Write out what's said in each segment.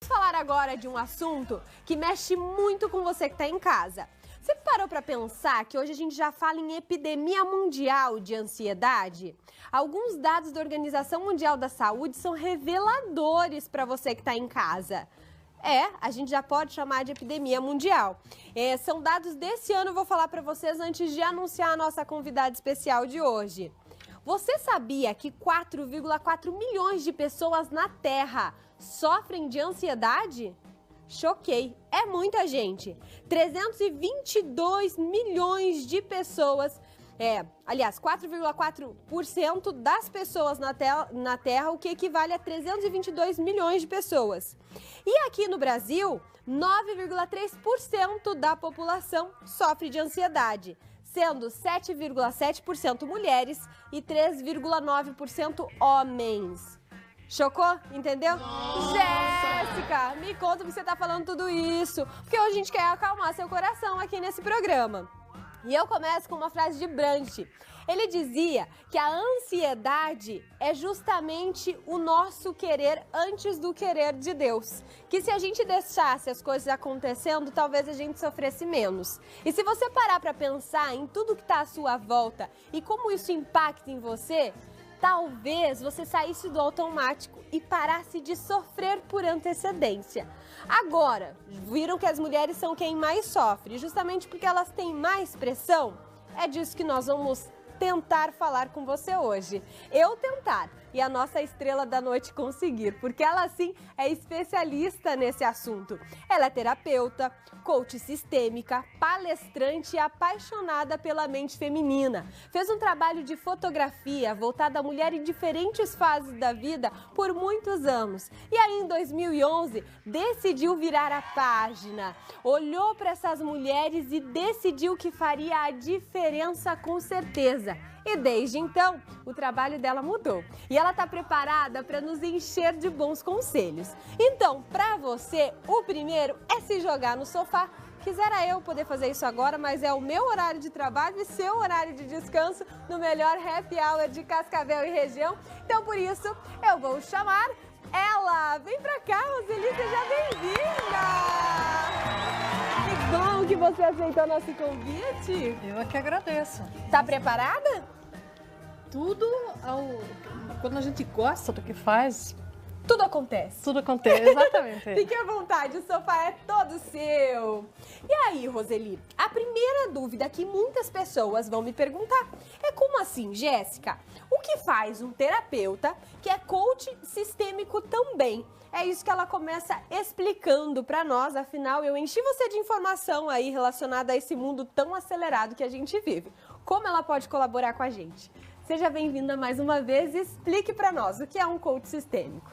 Vamos falar agora de um assunto que mexe muito com você que está em casa. Você parou para pensar que hoje a gente já fala em epidemia mundial de ansiedade? Alguns dados da Organização Mundial da Saúde são reveladores para você que está em casa. A gente já pode chamar de epidemia mundial. São dados desse ano, eu vou falar para vocês antes de anunciar a nossa convidada especial de hoje. Você sabia que 4,4 milhões de pessoas na Terra sofrem de ansiedade? Choquei, é muita gente. 322 milhões de pessoas, 4,4% das pessoas na Terra, o que equivale a 322 milhões de pessoas. E aqui no Brasil, 9,3% da população sofre de ansiedade, sendo 7,7% mulheres e 3,9% homens. Chocou? Entendeu? Nossa. Jéssica, me conta porque você tá falando tudo isso, porque hoje a gente quer acalmar seu coração aqui nesse programa. E eu começo com uma frase de Brandt. Ele dizia que a ansiedade é justamente o nosso querer antes do querer de Deus. Que se a gente deixasse as coisas acontecendo, talvez a gente sofresse menos. E se você parar para pensar em tudo que está à sua volta e como isso impacta em você, talvez você saísse do automático e parasse de sofrer por antecedência. Agora, viram que as mulheres são quem mais sofre, justamente porque elas têm mais pressão? É disso que nós vamos tentar falar com você hoje. Eu tentar e a nossa estrela da noite conseguir, porque ela sim é especialista nesse assunto. Ela é terapeuta, coach sistêmica, palestrante e apaixonada pela mente feminina. Fez um trabalho de fotografia voltado à mulher em diferentes fases da vida por muitos anos. E aí em 2011 decidiu virar a página. Olhou para essas mulheres e decidiu que faria a diferença com certeza. E desde então, o trabalho dela mudou. E ela está preparada para nos encher de bons conselhos. Então, para você, o primeiro é se jogar no sofá. Quisera eu poder fazer isso agora, mas é o meu horário de trabalho e seu horário de descanso no melhor happy hour de Cascavel e região. Então, por isso, eu vou chamar ela. Vem pra cá, Roseli, seja bem-vinda! Que bom que você aceitou nosso convite. Eu é que agradeço. Tá preparada? Quando a gente gosta do que faz, tudo acontece. Tudo acontece, exatamente. Fique à vontade, o sofá é todo seu. E aí, Roseli, a primeira dúvida que muitas pessoas vão me perguntar é como assim, Jéssica? O que faz um terapeuta que é coach sistêmico também? É isso que ela começa explicando para nós, afinal eu enchi você de informação aí relacionada a esse mundo tão acelerado que a gente vive. Como ela pode colaborar com a gente? Seja bem-vinda mais uma vez e explique para nós o que é um coach sistêmico.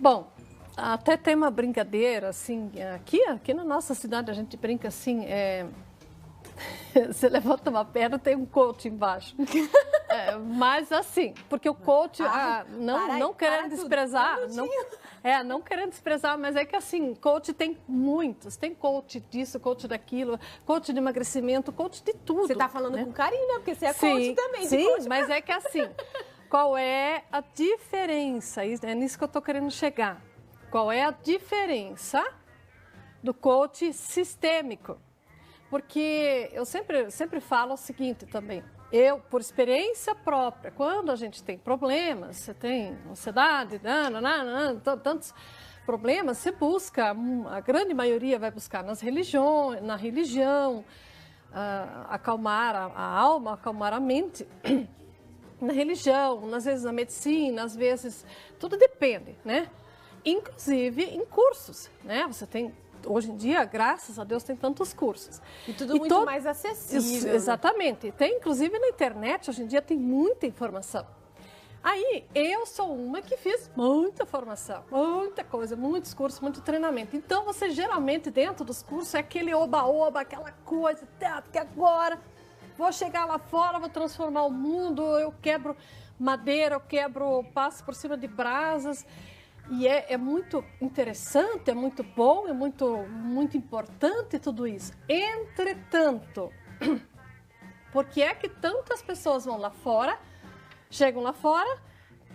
Bom, até tem uma brincadeira, assim, aqui na nossa cidade a gente brinca assim, você levanta uma pedra, tem um coach embaixo. Mas assim, porque o coach, não querendo desprezar, não querendo desprezar, mas é que assim, coach tem muitos, tem coach disso, coach daquilo, coach de emagrecimento, coach de tudo. Você tá falando com carinho, né? Porque você é coach também. Sim, mas é que assim, qual é a diferença? É nisso que eu tô querendo chegar. Qual é a diferença do coach sistêmico? Porque eu sempre falo o seguinte também, por experiência própria, quando a gente tem problemas, você tem ansiedade, tantos problemas, você busca, a grande maioria vai buscar na religião, acalmar a alma, acalmar a mente, na religião, às vezes na medicina, às vezes, tudo depende, né? Inclusive em cursos, né? Você tem... Hoje em dia, graças a Deus, tem tantos cursos. E tudo muito mais acessível. Exatamente. Tem, inclusive, na internet, hoje em dia, tem muita informação. Aí, eu sou uma que fiz muita formação, muita coisa, muitos cursos, muito treinamento. Então, você, geralmente, dentro dos cursos, é aquele oba-oba, aquela coisa, porque agora vou chegar lá fora, vou transformar o mundo, eu quebro madeira, passo por cima de brasas. E é muito interessante, é muito bom, é muito importante tudo isso. Entretanto, por que é que tantas pessoas vão lá fora, chegam lá fora,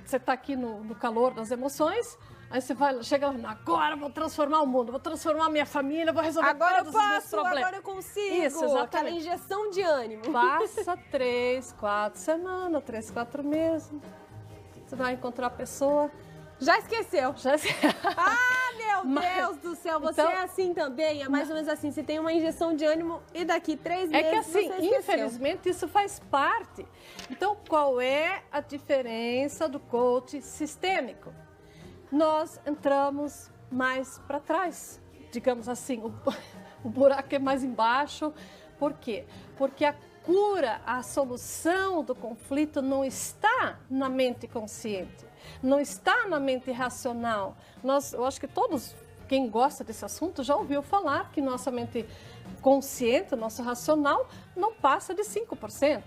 você está aqui no calor das emoções, Aí você vai, chega lá, agora eu vou transformar o mundo, vou transformar a minha família, vou resolver Agora todos eu os meus posso, problemas. agora eu consigo. Isso, exatamente. Aquela injeção de ânimo. Passa 3, 4 semanas, 3, 4 meses. Você vai encontrar a pessoa. Já esqueceu. Já... Ah, meu Deus do céu, você Então, é assim também? É mais ou menos assim, você tem uma injeção de ânimo e daqui 3 meses É que assim, você esqueceu. infelizmente, isso faz parte. Então, qual é a diferença do coach sistêmico? Nós entramos mais para trás, digamos assim, o buraco é mais embaixo. Por quê? Porque a cura, a solução do conflito não está na mente consciente, não está na mente racional. Eu acho que todos, quem gosta desse assunto, já ouviu falar que nossa mente consciente, nosso racional, não passa de 5%.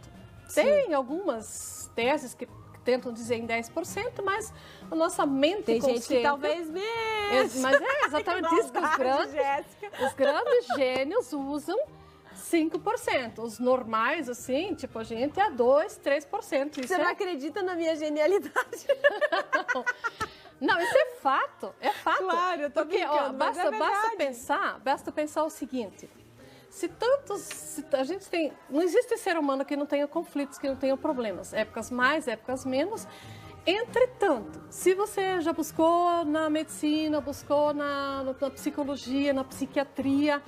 Tem algumas teses que tentam dizer em 10%, mas a nossa mente Tem consciente... gente que talvez mesmo. Mas é exatamente isso que os grandes gênios usam 5%. Os normais, assim, tipo a gente, é 2%, 3%. Isso Você não acredita na minha genialidade? Não, isso é fato, é fato. Claro, eu tô Porque, brincando, mas é basta pensar o seguinte, a gente tem, não existe ser humano que não tenha conflitos, que não tenha problemas, épocas mais, épocas menos. Entretanto, se você já buscou na medicina, buscou na psicologia, na psiquiatria,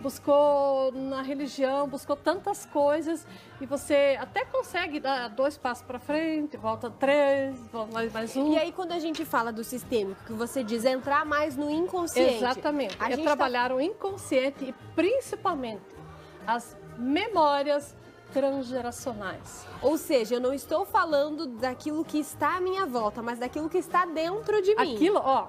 buscou na religião, buscou tantas coisas e você até consegue dar 2 passos para frente, volta 3, volta mais 1. E aí, quando a gente fala do sistêmico, que você diz entrar mais no inconsciente. Exatamente. É trabalhar o inconsciente e principalmente as memórias transgeracionais. Ou seja, eu não estou falando daquilo que está à minha volta, mas daquilo que está dentro de mim. Aquilo, ó,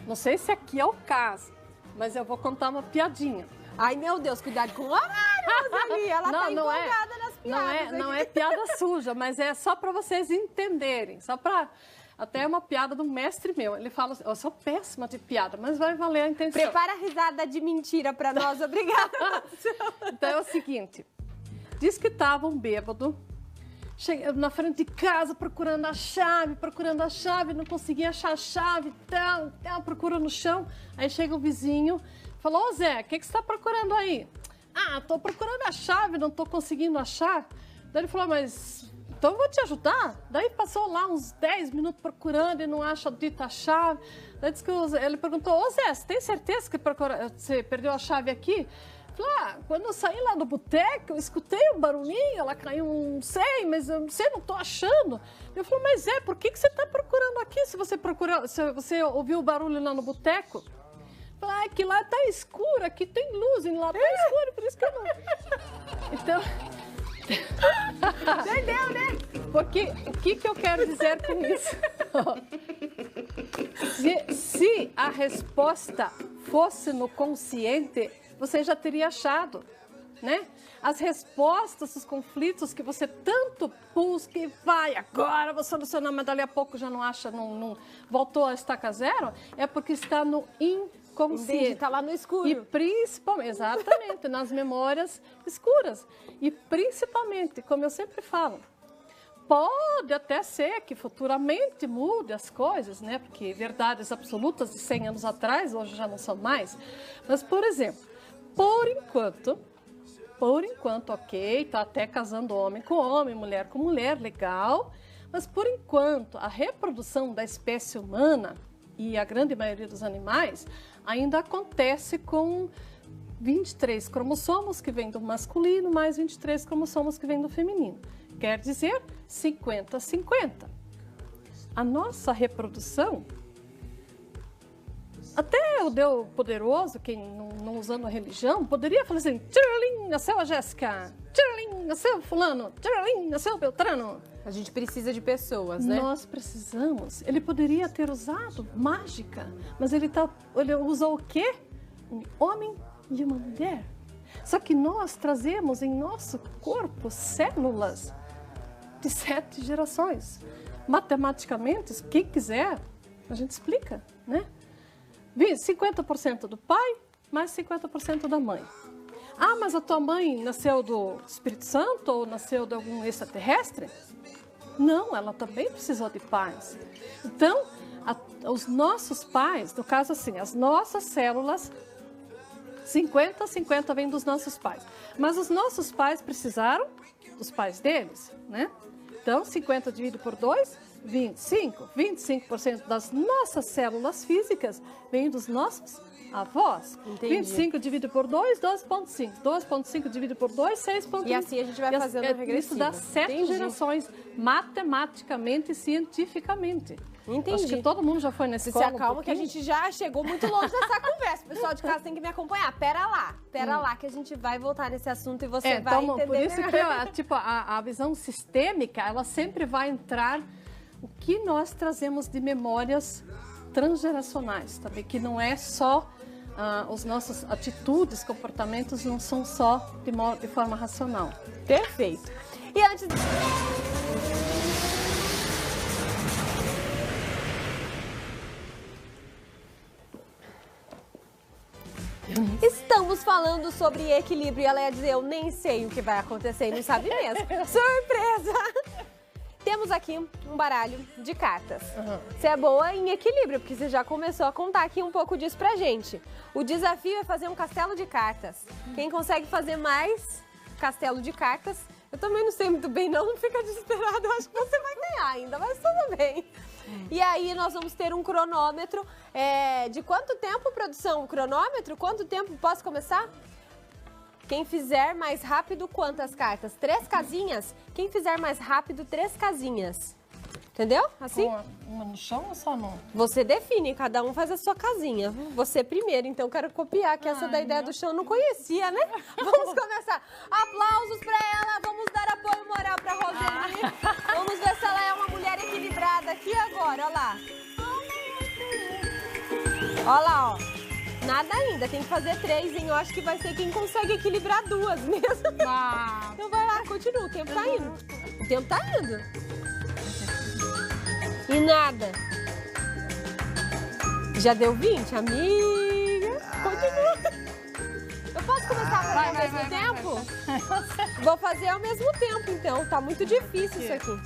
não sei se aqui é o caso, mas eu vou contar uma piadinha. Ai, meu Deus, cuidado com o horário, Roseli. Ela tá empolgada nas piadas. Não é piada suja, mas é só para vocês entenderem. Só para... Até é uma piada do mestre meu. Ele fala assim, eu sou péssima de piada, mas vai valer a intenção. Prepara a risada de mentira para nós, obrigada. Então é o seguinte, diz que estava um bêbado na frente de casa procurando a chave, não conseguia achar a chave, procura no chão. Aí chega o vizinho, falou, ô Zé, o que você está procurando aí? Ah, estou procurando a chave, não estou conseguindo achar. Daí ele falou, mas então eu vou te ajudar. Daí passou lá uns 10 minutos procurando e não acha a dita chave. Daí disse que ele perguntou, ô Zé, você tem certeza que você perdeu a chave aqui? Falei, quando eu saí lá do boteco, eu escutei um barulhinho, ela caiu, não sei, mas eu não sei, não estou achando. Eu falei, mas por que você está procurando aqui se você ouviu o barulho lá no boteco? Falei, que lá está escuro, aqui tem luz, e lá está escuro, por isso que eu não... Então... Entendeu, né? Porque o que eu quero dizer com isso? Se a resposta fosse no consciente, você já teria achado, né? As respostas dos conflitos que você tanto busca e vai, agora vou solucionar, mas dali a pouco já não acha, não voltou a estaca zero, é porque está no inconsciente. Está lá no escuro. E principalmente, exatamente, nas memórias escuras. E principalmente, como eu sempre falo, pode até ser que futuramente mude as coisas, né? Porque verdades absolutas de 100 anos atrás, hoje já não são mais. Mas, por exemplo, por enquanto, ok, tá até casando homem com homem, mulher com mulher, legal. Mas, por enquanto, a reprodução da espécie humana e a grande maioria dos animais ainda acontece com 23 cromossomos que vêm do masculino, mais 23 cromossomos que vêm do feminino. Quer dizer, 50-50. A nossa reprodução, até o Deus poderoso, quem não usando a religião, poderia falar assim, tcharalim, nasceu a Jéssica, tcharalim, nasceu fulano, tcharalim, nasceu Beltrano. A gente precisa de pessoas, né? Nós precisamos. Ele poderia ter usado mágica, mas ele usou o quê? Um homem e uma mulher. Só que nós trazemos em nosso corpo células de 7 gerações. Matematicamente, quem quiser, a gente explica, né? 50% do pai, mais 50% da mãe. Ah, mas a tua mãe nasceu do Espírito Santo ou nasceu de algum extraterrestre? Não, ela também precisou de pais. Então, os nossos pais, no caso assim, as nossas células, 50-50 vem dos nossos pais. Mas os nossos pais precisaram dos pais deles, né? Então, 50 dividido por 2, 25. 25% das nossas células físicas vêm dos nossos avós. Entendi. 25 dividido por 2, 12,5. 12,5 dividido por 2, 6,1. E assim a gente vai fazendo regressivo. Isso dá 7 gerações, matematicamente e cientificamente. Entendi. Acho que todo mundo já foi nessa Se escola. acalma que a gente já chegou muito longe dessa conversa. O pessoal de casa tem que me acompanhar. Pera lá, que a gente vai voltar nesse assunto e você vai então, entender por isso melhor. que tipo, a visão sistêmica, ela sempre vai entrar o que nós trazemos de memórias transgeracionais, também, que não é só os nossos atitudes, comportamentos, não são só de forma racional. Perfeito. E antes... Estamos falando sobre equilíbrio e ela ia dizer, eu nem sei o que vai acontecer e não sabe mesmo. Surpresa! Temos aqui um baralho de cartas. Você é boa em equilíbrio, porque você já começou a contar aqui um pouco disso pra gente. O desafio é fazer um castelo de cartas. Quem consegue fazer mais castelo de cartas, eu também não sei muito bem não fica desesperado, eu acho que você vai ganhar ainda, mas tudo bem. E aí nós vamos ter um cronômetro, de quanto tempo, produção? Um cronômetro? Quanto tempo posso começar? Quem fizer mais rápido, quantas cartas? 3 casinhas? Quem fizer mais rápido, 3 casinhas. Entendeu? Assim? Uma no chão ou só no... Você define, cada um faz a sua casinha. Você primeiro, então quero copiar, que essa da ideia do chão eu não conhecia, né? Vamos começar. Aplausos pra ela, vamos dar apoio moral pra Roseli. Vamos ver se ela é uma mulher equilibrada aqui agora, ó lá. Ó lá, ó. Nada ainda, tem que fazer 3, hein? Eu acho que vai ser quem consegue equilibrar 2 mesmo. Então vai lá, continua, o tempo tá indo. O tempo tá indo. E nada. Já deu 20, amiga? Continua. Eu posso começar a fazer ao mesmo tempo? Vou fazer ao mesmo tempo, então. Tá muito difícil isso aqui.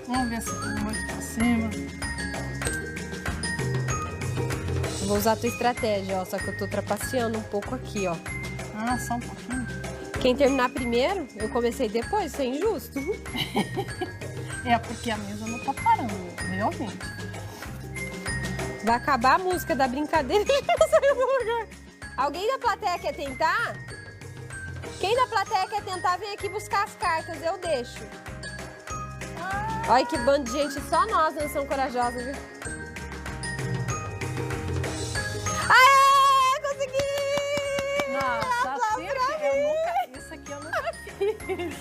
Vamos ver se tem muito pra cima. Vou usar a tua estratégia, ó. Só que eu tô trapaceando um pouco aqui, ó. Ah, só um pouquinho. Quem terminar primeiro, eu comecei depois, isso é injusto. É porque a mesa não tá parando, realmente. Vai acabar a música da brincadeira e não saiu do lugar. Alguém da plateia quer tentar? Quem da plateia quer tentar, vem aqui buscar as cartas, eu deixo. Olha que bando de gente, só nós não somos corajosas, viu? Aê, consegui! Nossa, assim isso aqui eu nunca fiz.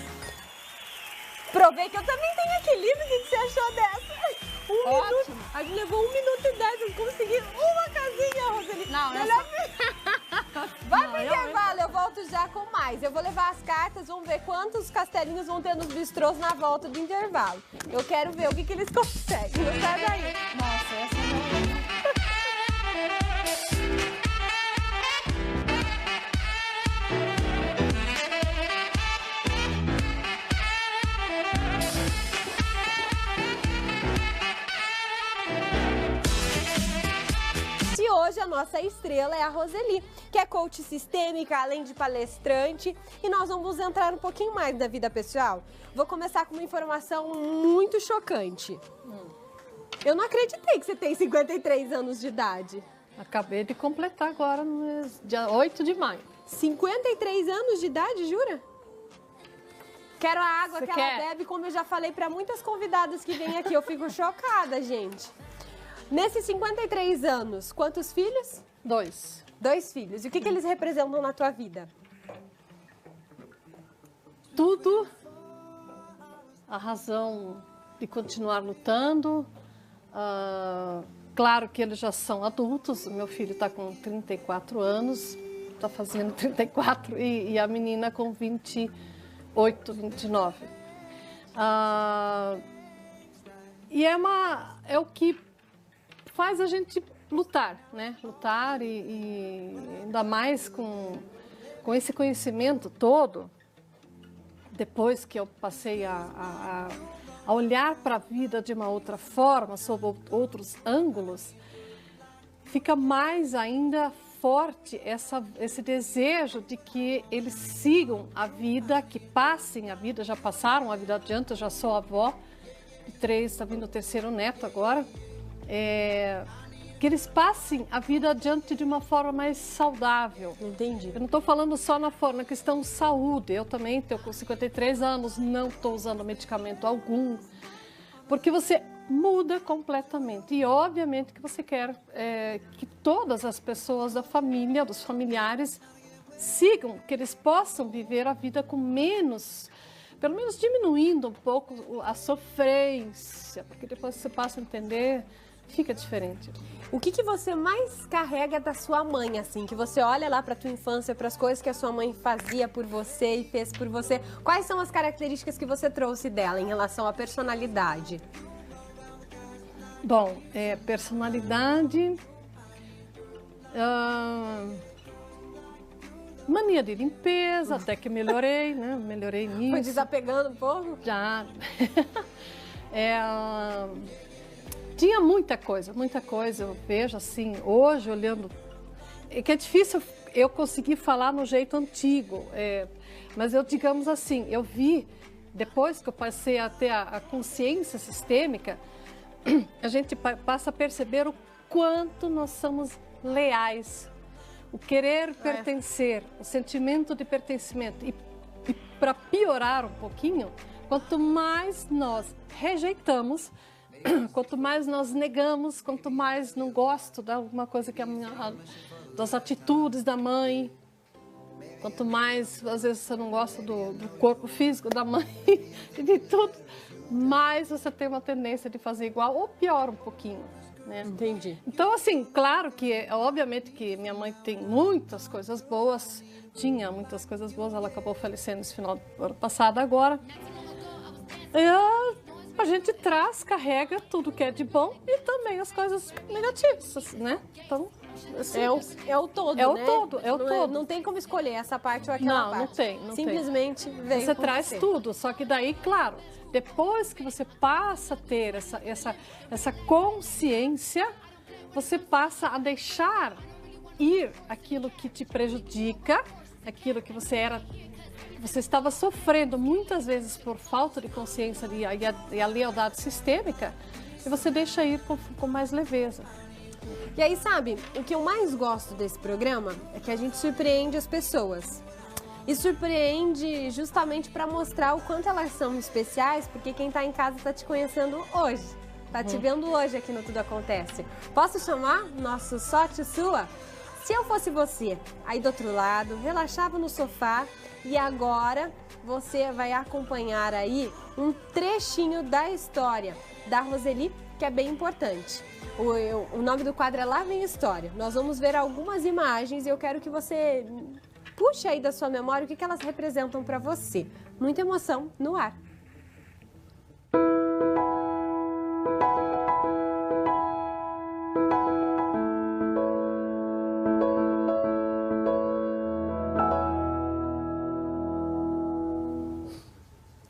Provei que eu também tenho equilíbrio, o que você achou dessa? Ótimo. A gente levou 1 minuto e 10, eu consegui uma casinha, Roseli. Não, melhor... Vai pro intervalo, eu volto já com mais. Eu vou levar as cartas, vamos ver quantos castelinhos vão ter nos bistrôs na volta do intervalo. Eu quero ver o que eles conseguem. Não sai daí. Nossa, essa não... Hoje a nossa estrela é a Roseli, que é coach sistêmica, além de palestrante, e nós vamos entrar um pouquinho mais da vida pessoal. Vou começar com uma informação muito chocante. Eu não acreditei que você tem 53 anos de idade. Acabei de completar agora, no dia 8 de maio. 53 anos de idade, jura? Quero a água Você que quer? ela bebe, como eu já falei para muitas convidadas que vêm aqui. Eu fico chocada, gente. Nesses 53 anos, quantos filhos? 2. 2 filhos. E o que eles representam na tua vida? Tudo. A razão de continuar lutando. Claro que eles já são adultos. Meu filho está com 34 anos. Está fazendo 34. E a menina com 28, 29. E é o que faz a gente lutar, né? Lutar e ainda mais com esse conhecimento todo, depois que eu passei a a olhar para a vida de uma outra forma, sob outros ângulos, fica mais ainda forte esse desejo de que eles sigam a vida, que passem a vida, já passaram a vida adiante. Eu já sou avó de 3, está vindo o 3º neto agora, que eles passem a vida adiante de uma forma mais saudável. Entendi. Eu não estou falando só na questão de saúde, eu também estou com 53 anos, não estou usando medicamento algum, porque você muda completamente. E obviamente que você quer que todas as pessoas da família, dos familiares, sigam, que eles possam viver a vida com menos, pelo menos diminuindo um pouco a sofrência, porque depois você passa a entender, fica diferente. O que você mais carrega da sua mãe, assim, que você olha lá para tua infância, para as coisas que a sua mãe fazia por você e fez por você? Quais são as características que você trouxe dela em relação à personalidade? Bom, personalidade, mania de limpeza, até que melhorei, né? Melhorei nisso. Foi desapegando um pouco? Já. Tinha muita coisa, eu vejo assim, hoje olhando, que é difícil eu conseguir falar no jeito antigo, mas eu, digamos assim, eu vi, depois que eu passei a ter a consciência sistêmica, a gente passa a perceber o quanto nós somos leais, o querer pertencer, o sentimento de pertencimento. E para piorar um pouquinho, quanto mais nós rejeitamos, quanto mais nós negamos, quanto mais não gosto de alguma coisa que das atitudes da mãe, quanto mais às vezes você não gosta do corpo físico da mãe, de tudo, mais você tem uma tendência de fazer igual ou pior um pouquinho, né? Entendi. Então, assim, claro que, obviamente que minha mãe tem muitas coisas boas, tinha muitas coisas boas, ela acabou falecendo esse final do ano passado agora. A gente carrega tudo que é de bom e também as coisas negativas, né? Então, assim, é o todo, é o né? todo, é o todo. Não tem como escolher essa parte ou aquela parte. Não tem. Simplesmente vem. Você traz tudo, só que daí, claro, depois que você passa a ter essa consciência, você passa a deixar ir aquilo que te prejudica, aquilo que você estava sofrendo muitas vezes por falta de consciência e a lealdade sistêmica, e você deixa ir com mais leveza. E aí, sabe, o que eu mais gosto desse programa é que a gente surpreende as pessoas. E surpreende justamente para mostrar o quanto elas são especiais, porque quem está em casa está te conhecendo hoje. Está te vendo hoje aqui no Tudo Acontece. Posso chamar nosso sorte sua? Se eu fosse você, aí do outro lado, relaxava no sofá e agora você vai acompanhar aí um trechinho da história da Roseli, que é bem importante. O nome do quadro é Lá Vem História. Nós vamos ver algumas imagens e eu quero que você puxe aí da sua memória o que elas representam para você. Muita emoção no ar.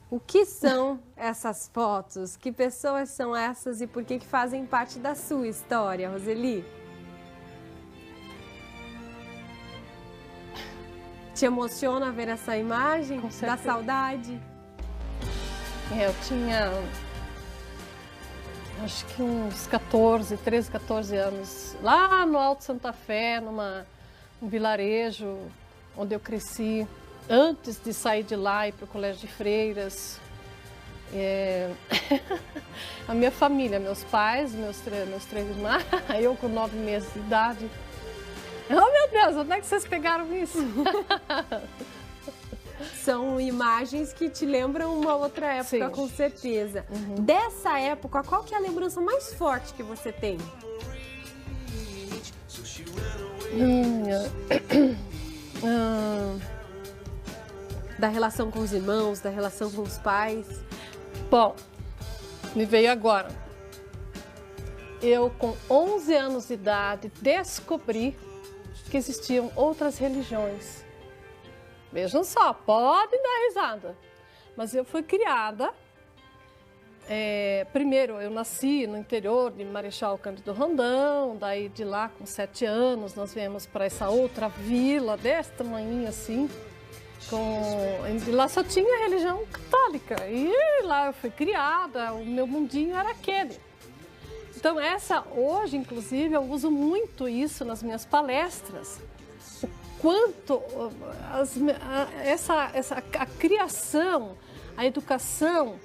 O que são essas fotos? Que pessoas são essas e por que fazem parte da sua história, Roseli? Te emociona ver essa imagem da saudade? Eu tinha, acho que uns 13, 14 anos, lá no Alto Santa Fé, num vilarejo onde eu cresci. Antes de sair de lá e ir para o Colégio de Freiras, a minha família, meus pais, meus três irmãos, eu com 9 meses de idade. Oh, meu Deus, onde é que vocês pegaram isso? São imagens que te lembram uma outra época, com certeza. Dessa época, qual que é a lembrança mais forte que você tem? Da relação com os irmãos, da relação com os pais? Bom, me veio agora. Eu, com 11 anos de idade, descobri que existiam outras religiões. Vejam só, podem dar risada. Mas eu fui criada primeiro eu nasci no interior de Marechal Cândido Rondão, daí de lá com 7 anos nós viemos para essa outra vila desse tamanho assim, de lá só tinha religião católica e lá eu fui criada, o meu mundinho era aquele. Então hoje inclusive eu uso muito isso nas minhas palestras, o quanto a criação, a educação,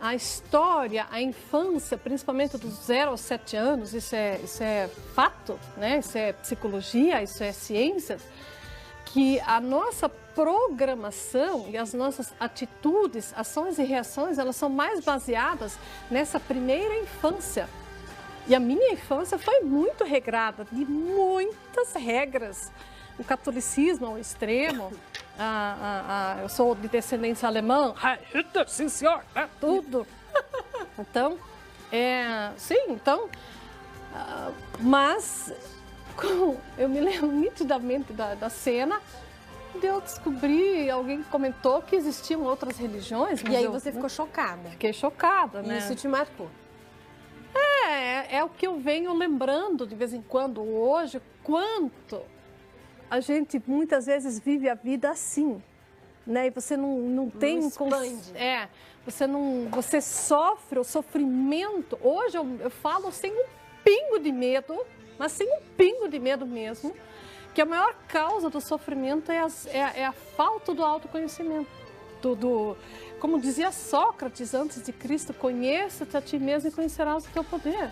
a história, a infância, principalmente dos 0 aos 7 anos, isso é fato, né? Isso é psicologia, isso é ciência, que a nossa programação e as nossas atitudes, ações e reações, elas são mais baseadas nessa primeira infância. E a minha infância foi muito regrada, de muitas regras. O catolicismo ao extremo, eu sou de descendência alemã, sim senhor, tudo. Então, mas eu me lembro nitidamente da cena, de eu descobri, alguém comentou que existiam outras religiões. E aí você ficou chocada? Fiquei chocada, né? Isso te marcou? É o que eu venho lembrando de vez em quando, hoje, quanto a gente muitas vezes vive a vida assim, né? E você não tem... Você sofre o sofrimento. Hoje eu falo sem um pingo de medo, mas sem um pingo de medo mesmo, que a maior causa do sofrimento é a falta do autoconhecimento. Como dizia Sócrates antes de Cristo, conheça-te a ti mesmo e conhecerás o teu poder.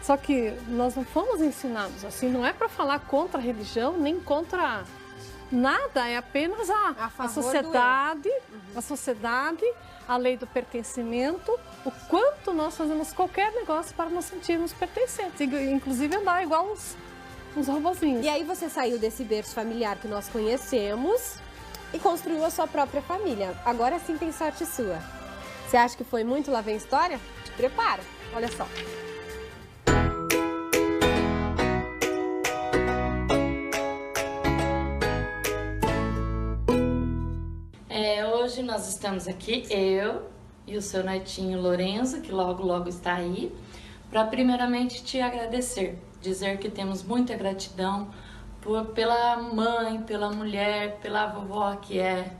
Só que nós não fomos ensinados assim, não é para falar contra a religião, nem contra nada, é apenas a sociedade, a lei do pertencimento, o quanto nós fazemos qualquer negócio para nos sentirmos pertencentes, inclusive andar igual uns robozinhos. E aí você saiu desse berço familiar que nós conhecemos e construiu a sua própria família. Agora sim tem sorte sua. Você acha que foi muito Lá Vem História? Te prepara, olha só. Hoje nós estamos aqui, eu e o seu netinho Lorenzo, que logo logo está aí, para primeiramente te agradecer, dizer que temos muita gratidão pela mãe, pela mulher, pela vovó que é,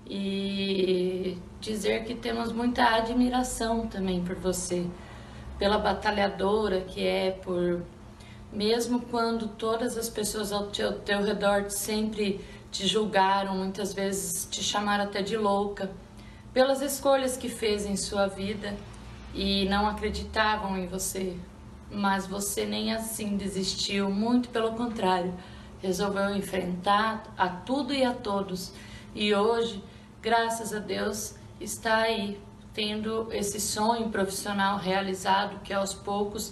e dizer que temos muita admiração também por você, pela batalhadora que é, mesmo quando todas as pessoas ao teu redor sempre te julgaram, muitas vezes te chamaram até de louca, pelas escolhas que fez em sua vida e não acreditavam em você. Mas você nem assim desistiu, muito pelo contrário, resolveu enfrentar a tudo e a todos. E hoje, graças a Deus, está aí, tendo esse sonho profissional realizado, que aos poucos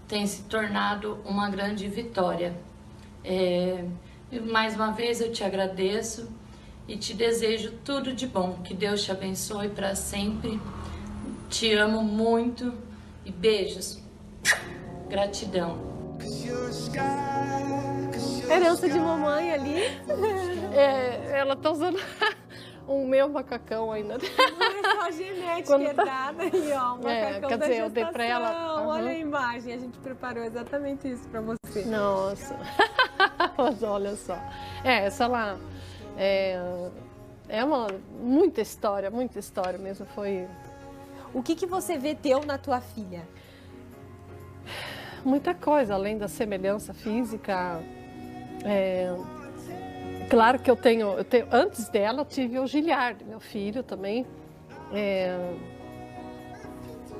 tem se tornado uma grande vitória. Mais uma vez eu te agradeço e te desejo tudo de bom. Que Deus te abençoe para sempre. Te amo muito e beijos. Gratidão. Herança de mamãe ali. Ela tá usando o meu macacão ainda. A genética herdada aí, ó. O macacão quer da dizer, eu dei pra ela. Olha a imagem, a gente preparou exatamente isso pra você. Nossa. Mas olha só. Essa lá é muita história mesmo. Foi. O que você vê teu na tua filha? Muita coisa, além da semelhança física. Claro que eu tenho, antes dela eu tive o Giliard, meu filho também.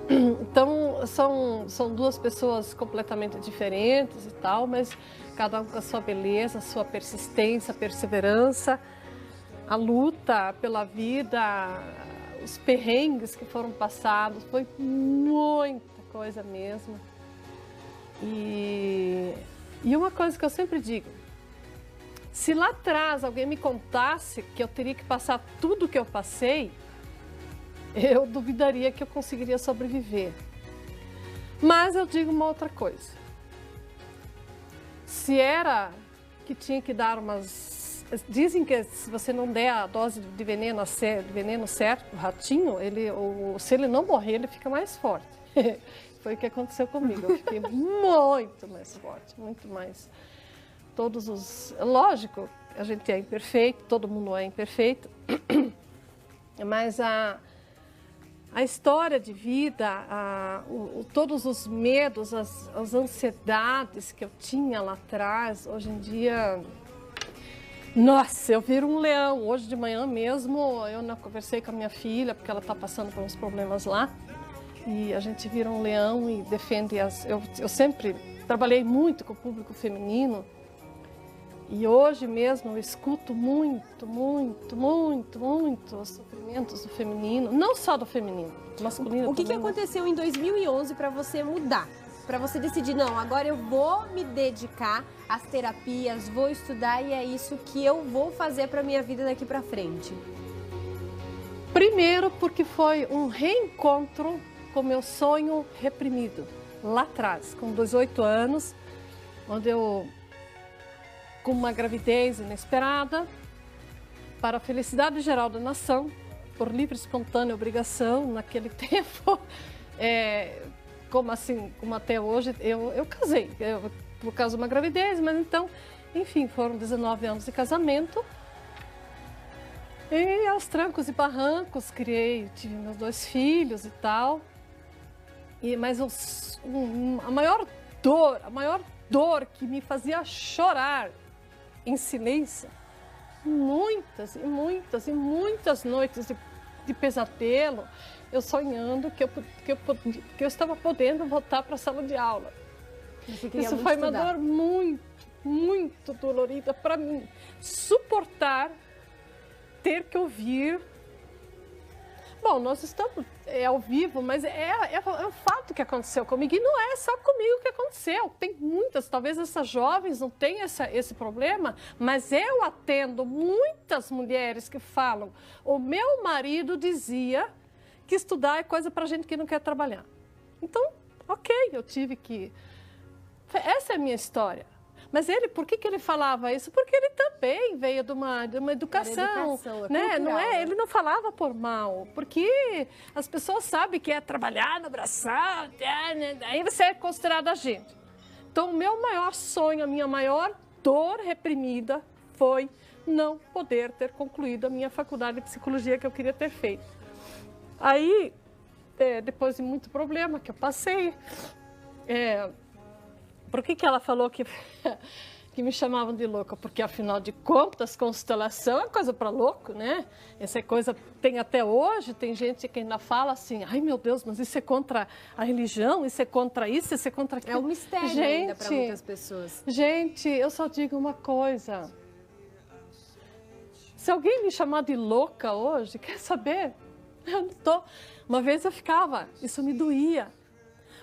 Então são duas pessoas completamente diferentes e tal, mas cada um com a sua beleza, a sua persistência, perseverança, a luta pela vida, os perrengues que foram passados, foi muita coisa mesmo. E uma coisa que eu sempre digo, se lá atrás alguém me contasse que eu teria que passar tudo o que eu passei, eu duvidaria que eu conseguiria sobreviver. Mas eu digo uma outra coisa. Se era que tinha que dar umas Dizem que se você não der a dose de veneno certo pro ratinho, se ele não morrer, ele fica mais forte. Foi o que aconteceu comigo. Eu fiquei muito mais forte, muito mais. Lógico, a gente é imperfeito, todo mundo é imperfeito, mas a história de vida, todos os medos, as ansiedades que eu tinha lá atrás, hoje em dia... Nossa, eu viro um leão. Hoje de manhã mesmo, eu conversei com a minha filha, porque ela está passando por uns problemas lá. E a gente vira um leão e defende eu sempre trabalhei muito com o público feminino. E hoje mesmo eu escuto muito os sofrimentos do feminino. Não só do feminino, do masculino O que também. aconteceu em 2011 para você mudar? Para você decidir, não, agora eu vou me dedicar às terapias, vou estudar e é isso que eu vou fazer para minha vida daqui para frente. Primeiro porque foi um reencontro com meu sonho reprimido, lá atrás, com 18 anos, onde eu, com uma gravidez inesperada, para a felicidade geral da nação, por livre e espontânea obrigação, naquele tempo, como até hoje, eu casei, por causa de uma gravidez, mas então, enfim, foram 19 anos de casamento. E aos trancos e barrancos, tive meus 2 filhos e tal. Mas a maior dor que me fazia chorar em silêncio, muitas noites de pesadelo, eu sonhando que eu estava podendo voltar para a sala de aula. Isso foi uma dor muito dolorida para mim. Suportar, ter que ouvir. Bom, nós estamos ao vivo, mas é um fato que aconteceu comigo. E não é só comigo que aconteceu. Tem muitas, talvez essas jovens não tenham esse problema, mas eu atendo muitas mulheres que falam: o meu marido dizia que estudar é coisa para gente que não quer trabalhar. Então, ok, eu tive que... Essa é a minha história. Mas por que ele falava isso? Porque ele também veio de uma educação, né? Cultural, não é? né? Ele não falava por mal, porque as pessoas sabem que é trabalhar no braçal, aí você é considerado agente. Então, o meu maior sonho, a minha maior dor reprimida foi não poder ter concluído a minha faculdade de psicologia que eu queria ter feito. Aí, depois de muito problema que eu passei, por que ela falou que me chamavam de louca? Porque, afinal de contas, constelação é coisa para louco, né? Essa coisa tem até hoje, tem gente que ainda fala assim: ai, meu Deus, mas isso é contra a religião, isso é contra isso é contra aquilo. É um mistério ainda para muitas pessoas. Gente, eu só digo uma coisa. Se alguém me chamar de louca hoje, quer saber? Eu não tô. Uma vez eu ficava, isso me doía,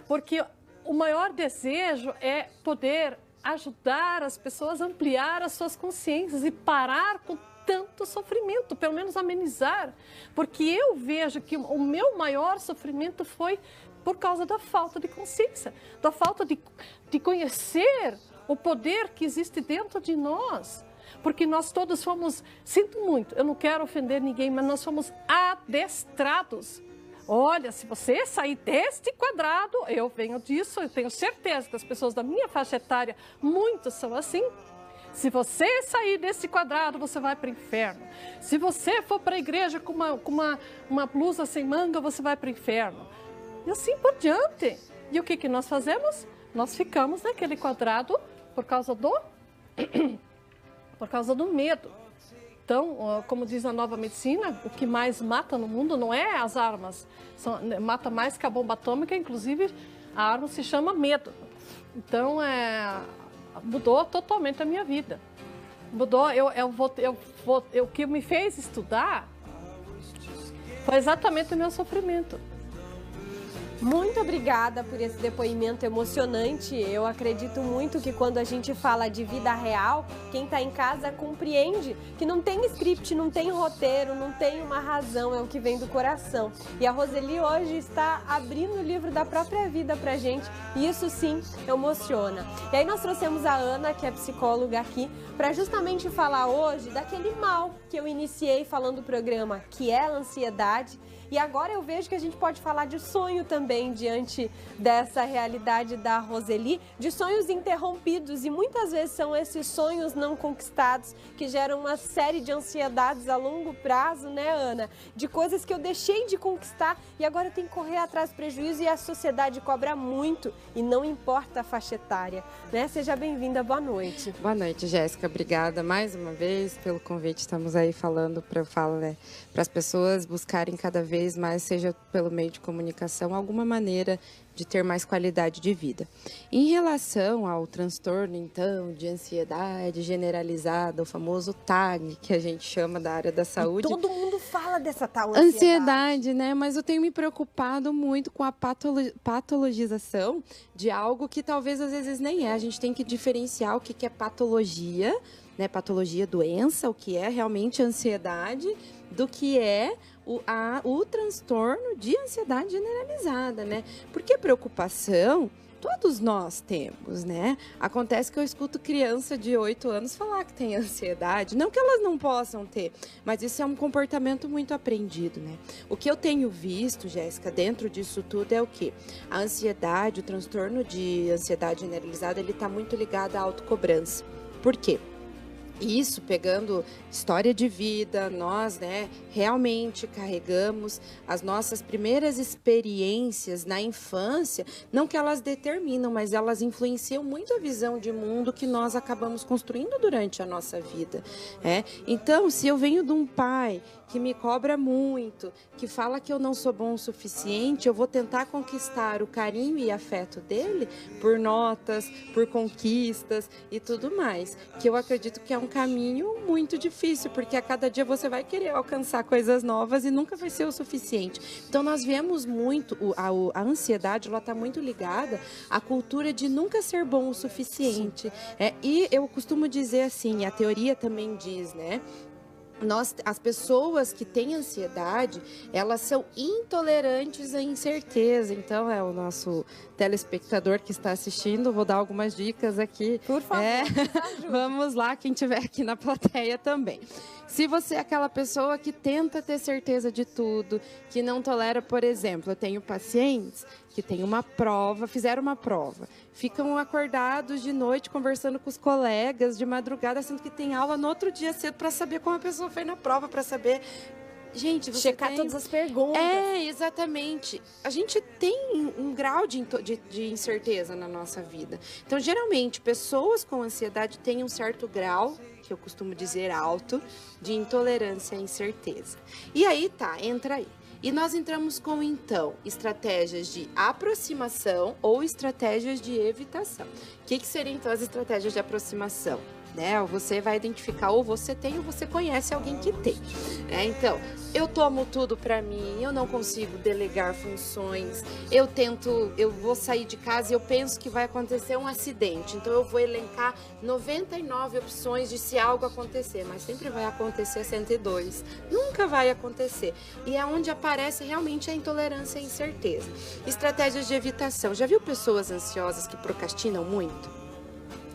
porque o maior desejo é poder ajudar as pessoas a ampliar as suas consciências e parar com tanto sofrimento, pelo menos amenizar. Porque eu vejo que o meu maior sofrimento foi por causa da falta de consciência, da falta de conhecer o poder que existe dentro de nós. Porque nós todos fomos, sinto muito, eu não quero ofender ninguém, mas nós fomos adestrados. Olha, se você sair deste quadrado, eu venho disso, eu tenho certeza que as pessoas da minha faixa etária, muitas são assim. Se você sair desse quadrado, você vai para o inferno. Se você for para a igreja com uma blusa sem manga, você vai para o inferno. E assim por diante. E o que nós fazemos? Nós ficamos naquele quadrado por causa do medo. Então, como diz a nova medicina, o que mais mata no mundo não é as armas. Mata mais que a bomba atômica, inclusive a arma se chama medo. Então, mudou totalmente a minha vida. Mudou, o que me fez estudar foi exatamente o meu sofrimento. Muito obrigada por esse depoimento emocionante. Eu acredito muito que quando a gente fala de vida real, quem está em casa compreende que não tem script, não tem roteiro, não tem uma razão, é o que vem do coração. E a Roseli hoje está abrindo o livro da própria vida pra gente, e isso sim emociona. E aí nós trouxemos a Ana, que é psicóloga aqui, para justamente falar hoje daquele mal que eu iniciei falando do programa, que é a ansiedade. E agora eu vejo que a gente pode falar de sonho também diante dessa realidade da Roseli, de sonhos interrompidos, e muitas vezes são esses sonhos não conquistados que geram uma série de ansiedades a longo prazo, né, Ana? De coisas que eu deixei de conquistar e agora eu tenho que correr atrás do prejuízo, e a sociedade cobra muito e não importa a faixa etária, né? Seja bem-vinda, boa noite. Boa noite, Jéssica. Obrigada mais uma vez pelo convite. Estamos aí falando para as pessoas buscarem cada vez mais, seja pelo meio de comunicação, alguma maneira de ter mais qualidade de vida. Em relação ao transtorno, então, de ansiedade generalizada, o famoso TAG, que a gente chama da área da saúde. Todo mundo fala dessa tal ansiedade, né? Mas eu tenho me preocupado muito com a patologização de algo que talvez às vezes nem é. A gente tem que diferenciar o que é patologia, né? Patologia, doença, o que é realmente ansiedade, do que é o transtorno de ansiedade generalizada, né? Porque preocupação todos nós temos, né? Acontece que eu escuto criança de 8 anos falar que tem ansiedade. Não que elas não possam ter, mas isso é um comportamento muito aprendido, né? O que eu tenho visto, Jéssica, dentro disso tudo é o quê? A ansiedade, o transtorno de ansiedade generalizada, ele está muito ligado à autocobrança. Por quê? Isso, pegando história de vida, nós, né, realmente carregamos as nossas primeiras experiências na infância, não que elas determinam, mas elas influenciam muito a visão de mundo que nós acabamos construindo durante a nossa vida, né? Então, se eu venho de um pai que me cobra muito, que fala que eu não sou bom o suficiente, eu vou tentar conquistar o carinho e afeto dele por notas, por conquistas e tudo mais, que eu acredito que é um caminho muito difícil, porque a cada dia você vai querer alcançar coisas novas e nunca vai ser o suficiente. Então, nós vemos muito, a ansiedade, ela está muito ligada à cultura de nunca ser bom o suficiente. E eu costumo dizer assim, a teoria também diz, né? As pessoas que têm ansiedade, elas são intolerantes à incerteza. Então, o nosso telespectador que está assistindo, vou dar algumas dicas aqui. Por favor, vamos lá, quem estiver aqui na plateia também. Se você é aquela pessoa que tenta ter certeza de tudo, que não tolera, por exemplo, eu tenho pacientes que têm uma prova, fizeram uma prova, ficam acordados de noite conversando com os colegas de madrugada, sendo que tem aula no outro dia cedo para saber como a pessoa foi na prova, para saber... Gente, você checar todas as perguntas. Exatamente. A gente tem um grau de incerteza na nossa vida. Então, geralmente, pessoas com ansiedade têm um certo grau, que eu costumo dizer alto, de intolerância à incerteza. E aí, entra aí. E nós entramos com, então, estratégias de aproximação ou estratégias de evitação. O que seriam, então, as estratégias de aproximação? Né? Você vai identificar, ou você tem, ou você conhece alguém que tem. Então, eu tomo tudo para mim, eu não consigo delegar funções, eu vou sair de casa e eu penso que vai acontecer um acidente, então eu vou elencar 99 opções de se algo acontecer, mas sempre vai acontecer 102, nunca vai acontecer. E é onde aparece realmente a intolerância e a incerteza. Estratégias de evitação. Já viu pessoas ansiosas que procrastinam muito?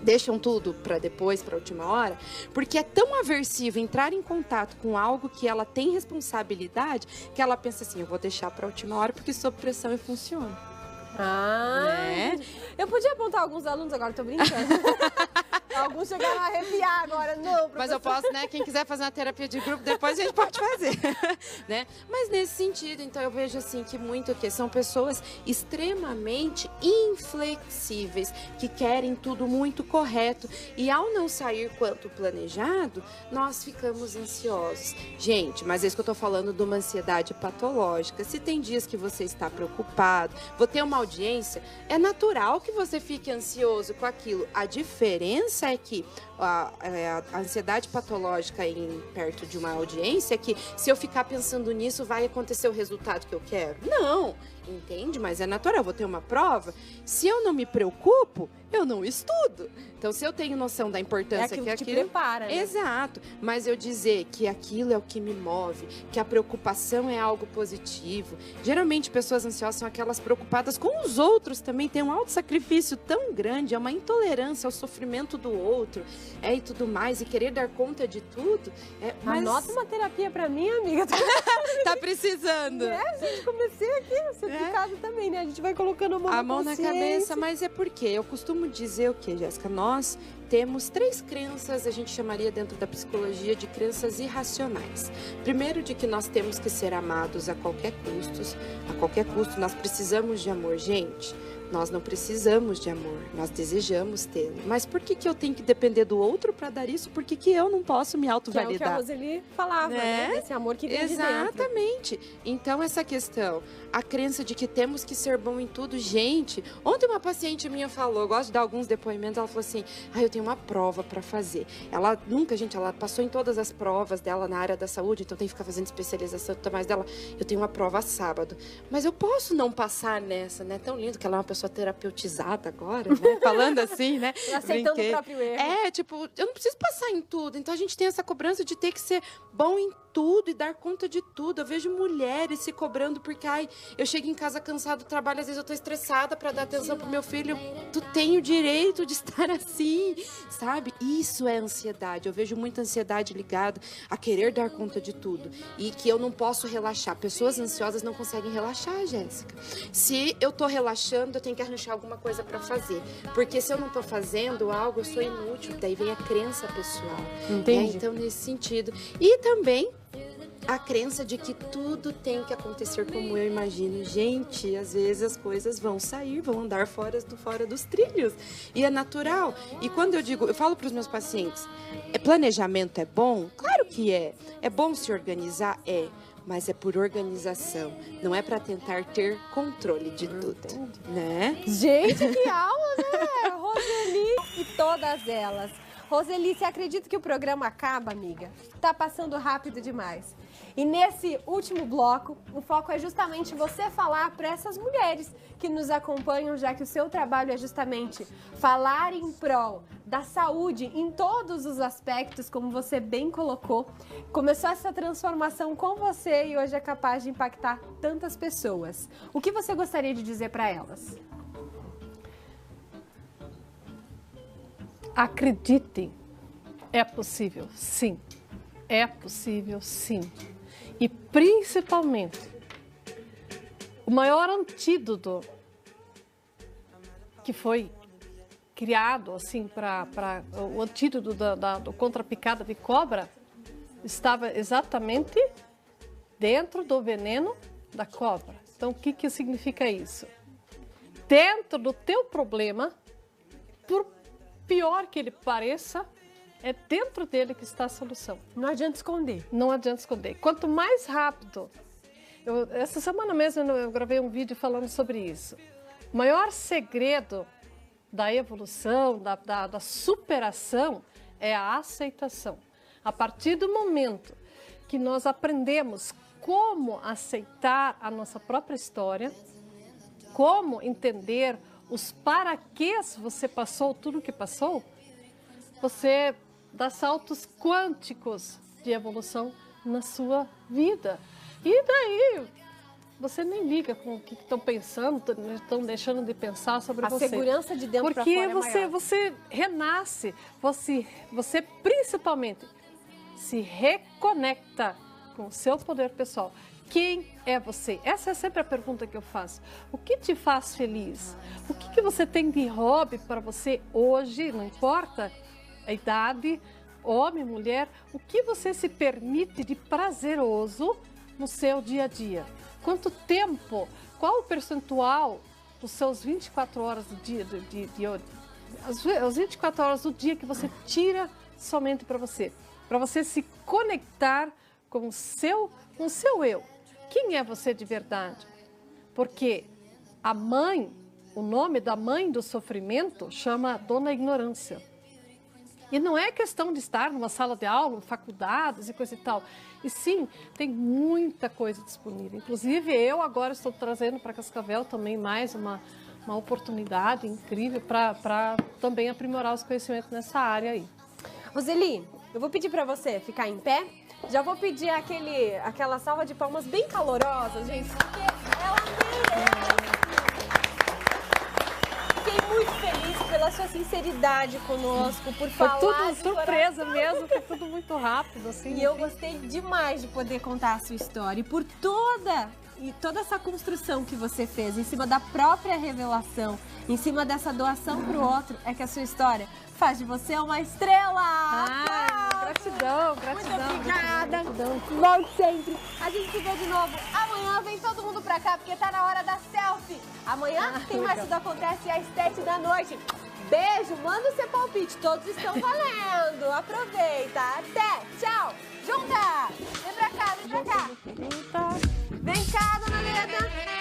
Deixam tudo para depois, para a última hora, porque é tão aversivo entrar em contato com algo que ela tem responsabilidade, que ela pensa assim, eu vou deixar para a última hora porque sob pressão e funciona. Né? Eu podia apontar alguns alunos agora, tô brincando. Alguns chegaram a arrepiar agora, não, professor. Mas eu posso, né? Quem quiser fazer uma terapia de grupo, depois a gente pode fazer, né? Mas nesse sentido, então, eu vejo assim que são pessoas extremamente inflexíveis, que querem tudo muito correto. E ao não sair quanto planejado, nós ficamos ansiosos. Gente, mas é isso que eu tô falando de uma ansiedade patológica. Se tem dias que você está preocupado, vou ter uma audiência, é natural que você fique ansioso com aquilo. A diferença é que a ansiedade patológica perto de uma audiência é que se eu ficar pensando nisso, vai acontecer o resultado que eu quero? Não! entende? Mas é natural, eu vou ter uma prova. Se eu não me preocupo, eu não estudo. Então, se eu tenho noção da importância aquilo que te aquilo... prepara, né? Exato. Mas eu dizer que aquilo é o que me move, que a preocupação é algo positivo. Geralmente, pessoas ansiosas são aquelas preocupadas com os outros também. Tem um auto-sacrifício tão grande, é uma intolerância ao sofrimento do outro, e tudo mais, e querer dar conta de tudo. Mas... Anota uma terapia pra mim, amiga. Tá precisando. Gente, comecei aqui, certificado também, né? A gente vai colocando a mão na cabeça, mas é porque eu costumo dizer o que, Jéssica? Nós temos 3 crenças, a gente chamaria dentro da psicologia de crenças irracionais. Primeiro, de que nós temos que ser amados a qualquer custo, nós precisamos de amor. Gente, nós não precisamos de amor, nós desejamos tê-lo. Mas por que eu tenho que depender do outro para dar isso? Por que eu não posso me autovalidar? Que é o que a Roseli falava, né? Esse amor que vem de dentro. Exatamente. Então, essa questão, a crença de que temos que ser bom em tudo. Gente, ontem uma paciente minha falou, eu gosto de dar alguns depoimentos, ela falou assim, eu tenho uma prova para fazer. Ela ela passou em todas as provas dela na área da saúde, então tem que ficar fazendo especialização e tudo mais dela. Eu tenho uma prova sábado, mas eu posso não passar nessa, né? Tão lindo que ela é uma pessoa terapeutizada agora, né? Falando assim, né? Aceitando o próprio erro. Tipo, eu não preciso passar em tudo. Então a gente tem essa cobrança de ter que ser bom em tudo e dar conta de tudo. Eu vejo mulheres se cobrando porque, eu chego em casa cansado do trabalho, às vezes eu tô estressada para dar atenção pro meu filho. Tu tem o direito de estar assim, sabe? Isso é ansiedade. Eu vejo muita ansiedade ligada a querer dar conta de tudo e que eu não posso relaxar. Pessoas ansiosas não conseguem relaxar, Jéssica. Se eu tô relaxando, eu tenho que arranjar alguma coisa para fazer. Porque se eu não tô fazendo algo, eu sou inútil. Daí vem a crença pessoal. Entendi. Então, nesse sentido. E também a crença de que tudo tem que acontecer como eu imagino. Gente, às vezes as coisas vão andar fora dos trilhos. E é natural. E quando eu falo para os meus pacientes, planejamento é bom? Claro que é. É bom se organizar? É. Mas é por organização. Não é para tentar ter controle de tudo, né? Gente, que aula, né? Roseli e todas elas. Roseli, você acredita que o programa acaba, amiga? Tá passando rápido demais. E nesse último bloco, o foco é justamente você falar para essas mulheres que nos acompanham, já que o seu trabalho é justamente falar em prol da saúde em todos os aspectos, como você bem colocou. Começou essa transformação com você e hoje é capaz de impactar tantas pessoas. O que você gostaria de dizer para elas? Acreditem, é possível, sim. É possível, sim. E principalmente, o maior antídoto que foi criado assim para o antídoto contra a picada de cobra estava exatamente dentro do veneno da cobra. Então, o que significa isso? Dentro do teu problema, por pior que ele pareça, é dentro dele que está a solução. Não adianta esconder. Não adianta esconder. Quanto mais rápido... essa semana mesmo eu gravei um vídeo falando sobre isso. O maior segredo da evolução, da superação, é a aceitação. A partir do momento que nós aprendemos como aceitar a nossa própria história, como entender os paraquês você passou, tudo que passou, você dá saltos quânticos de evolução na sua vida. E daí, você nem liga com o que estão pensando, estão deixando de pensar sobre você. A segurança de dentro para fora é maior. Porque você renasce, você principalmente se reconecta com o seu poder pessoal. Quem é você? Essa é sempre a pergunta que eu faço. O que te faz feliz? O que você tem de hobby para você hoje, não importa a idade, homem, mulher, o que você se permite de prazeroso no seu dia a dia? Quanto tempo, qual o percentual dos seus 24 horas do dia, as 24 horas do dia que você tira somente para você se conectar com o seu eu. Quem é você de verdade? Porque o nome da mãe do sofrimento chama Dona Ignorância. E não é questão de estar numa sala de aula, faculdades e coisa e tal. E sim, tem muita coisa disponível. Inclusive, eu agora estou trazendo para Cascavel também mais uma oportunidade incrível para também aprimorar os conhecimentos nessa área aí. Roseli, eu vou pedir para você ficar em pé. Já vou pedir aquela salva de palmas bem calorosa, gente, porque ela merece. Fiquei muito feliz pela sua sinceridade conosco, por falar. Foi tudo surpresa mesmo, foi tudo muito rápido, assim. E eu gostei demais de poder contar a sua história e por toda essa construção que você fez em cima da própria revelação, em cima dessa doação para o outro, é que a sua história faz de você uma estrela. Gratidão. Muito obrigada. Volte sempre. A gente se vê de novo amanhã. Vem todo mundo pra cá, porque tá na hora da selfie. Amanhã tem mais Tudo Acontece às 7 da noite. Beijo, manda o seu palpite. Todos estão valendo. Aproveita. Até. Tchau. Junta. Vem pra cá, vem pra cá. Vem cá, dona Leda.